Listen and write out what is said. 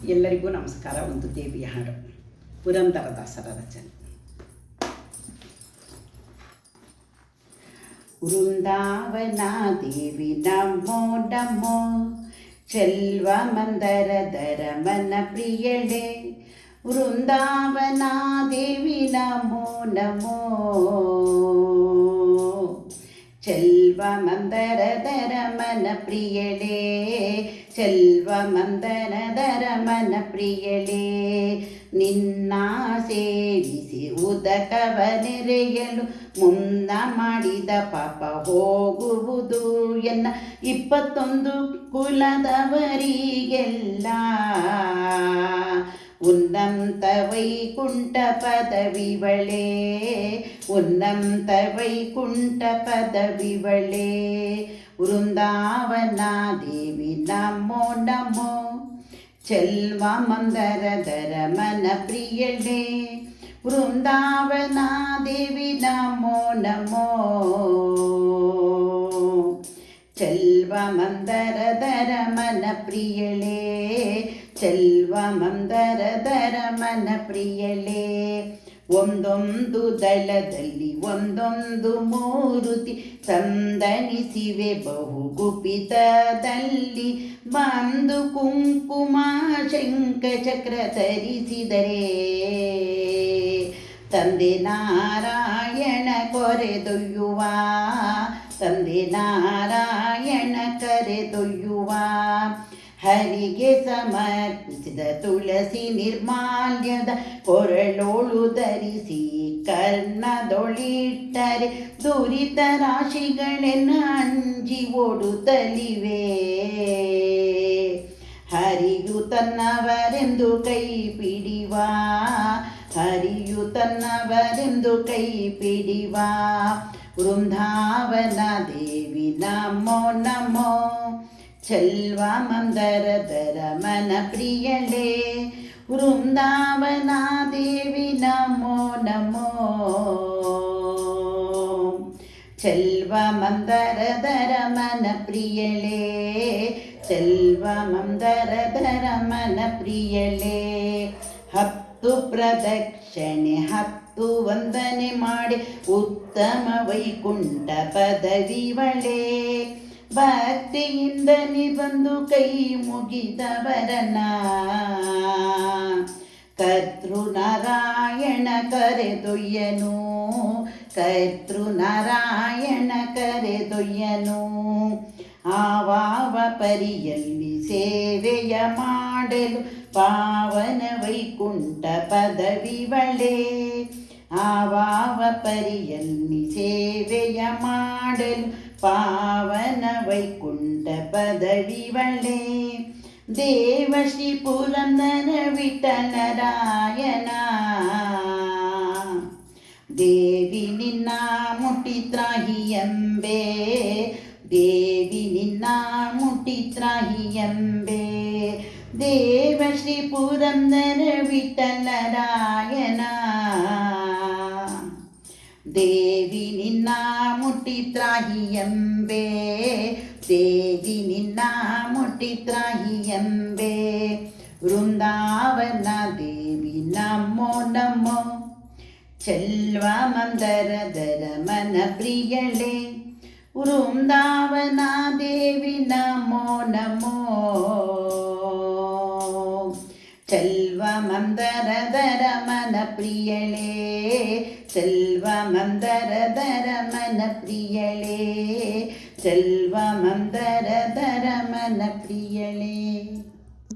ಎಲ್ಲರಿಗೂ ನಮಸ್ಕಾರ. ಒಂದು ದೇವಿಯ ಹಾಡು, ಪುರಂದರದಾಸರ ರಚನೆ. ವೃಂದಾವನ ದೇವಿ ನಮೋ ನಮೋ, ಚೆಲ್ವ ಮಂದರದರ ಮನ ಪ್ರಿಯಳೆ. ವೃಂದಾವನ ದೇವಿ ನಮೋ ನಮೋ, ಚೆಲ್ವ ಮಂದರದರ ಮನ ಪ್ರಿಯಳೆ. ಚೆಲ್ವ ಮಂದನದರ ಮನ ಪ್ರಿಯಳೆ. ನಿನ್ನ ಸೇವಿಸಿ ಉದಕವ ನೆರೆಯಲು ಮುನ್ನ ಮಾಡಿದ ಪಾಪ ಹೋಗುವುದು ಎನ್ನ 21 ಕುಲದವರಿಗೆಲ್ಲ. ಉನ್ನತ ವೈಕುಂಠ ಪದವಿವಳೆ, ಉನ್ನತ ವೈಕುಂಠ ಪದವಿವಳೆ. ವೃಂದಾವನ ದೇವಿ ನಮೋ ನಮೋ, ಚೆಲ್ವ ಮಂದರದರ ಮನ ಪ್ರಿಯಳೆ. ವೃಂದಾವನ ದೇವಿ ನಮೋ ನಮೋ, ಚೆಲ್ವ ಮಂದರದರ ಮನ ಪ್ರಿಯಳೆ. ಚೆಲ್ವ ಮಂದರದರ ಮನ ಪ್ರಿಯಳೆ. ಒಂದೊಂದು ದಳದಲ್ಲಿ ಒಂದೊಂದು ಮೂರುತಿ ಸಂದನಿಸಿವೆ ಬಹುಗುಪಿತದಲ್ಲಿ. ಬಂದು ಕುಂಕುಮ ಶಂಖ ಚಕ್ರ ಧರಿಸಿದರೆ ತಂದೆ ನಾರಾಯಣ ಕೊರೆದೊಯ್ಯುವ, ತಂದೆ ನಾರಾಯಣ ಕರೆದೊಯ್ಯುವ. ಹರಿಗೆ ಸಮರ್ಪಿಸಿದ ತುಳಸಿ ನಿರ್ಮಾಲ್ಯದ ಕೊರಳೋಳು ಧರಿಸಿ ಕರ್ಣದೊಳಿಟ್ಟರೆ ದುರಿತ ರಾಶಿಗಳೆನ್ನ ಅಂಜಿ ಓಡುತ್ತಲಿವೆ. ಹರಿಯು ತನ್ನವರೆಂದು ಕೈ ಪಿಡಿವ, ಹರಿಯು ತನ್ನವರೆಂದು ಕೈ ಪಿಡಿವ. ವೃಂದಾವನ ದೇವಿ ನಮೋ ನಮೋ, ಚೆಲ್ವ ಮಂದರದರ ಮನ ಪ್ರಿಯಳೆ. ವೃಂದಾವನ ದೇವಿ ನಮೋ ನಮೋ, ಚೆಲ್ವ ಮಂದರದರ ಮನ ಪ್ರಿಯಳೆ. ಚೆಲ್ವ ಮಂದರದರ ಮನ ಪ್ರಿಯಳೆ. 10 ಪ್ರದಕ್ಷಿಣೆ 10 ವಂದನೆ ಮಾಡಿ ಉತ್ತಮ ವೈಕುಂಠ ಪದವಿವಳೆ. ಭಕ್ತಿಯಿಂದ ಬಂದು ಕೈ ಮುಗಿದವರನ ಕರ್ತೃನಾರಾಯಣ ಕರೆದೊಯ್ಯನು, ಕರ್ತೃನಾರಾಯಣ ಕರೆದೊಯ್ಯನು. ಆವಾವ ಪರಿಯಲ್ಲಿ ಸೇವೆಯ ಮಾಡಲು ಪಾವನ ವೈಕುಂಠ ಪದವಿವಳೆ. ಆವಾವ ಪರಿಯಲ್ಲಿ ಸೇವೆಯ ಮಾಡಲು ಪಾವನ ವೈಕುಂಠ ಪದವಿವಳೆ. ದೇವಶ್ರೀ ಪುರಂದರ ವಿಠಲರಾಯನ ದೇವಿ ನಿನ್ನ ಮುಟ್ಟಿತ್ರಾಹಿಯಂಬೆ, ದೇವಿ ನಿನ್ನ ಮುಟ್ಟಿತ್ರಾಹಿಯಂಬೆ. ದೇವಶ್ರೀ ಪುರಂದರ ವಿಠಲರಾಯನ ದೇವಿ ನಿನ್ನ ಮುಟ್ಟಿತ್ರಾಹಿಯಂಬೆ, ದೇವಿ ನಿನ್ನ ಮುಟ್ಟಿತ್ರಾಹಿಯಂಬೆ. ವೃಂದಾವನ ದೇವಿ ನಮೋ ನಮೋ, ಚೆಲ್ವ ಮಂದರದರ ಮನ ಪ್ರಿಯಳೆ. ವೃಂದಾವನ ದೇವಿ ನಮೋ ನಮೋ, ಚೆಲ್ವ ಮಂದರದರ ಮನ ಪ್ರಿಯಳೆ. ಚೆಲ್ವ ಮಂದರದರ ಮನ ಪ್ರಿಯಳೆ. ಚೆಲ್ವ ಮಂದರದರ ಮನ ಪ್ರಿಯಳೆ.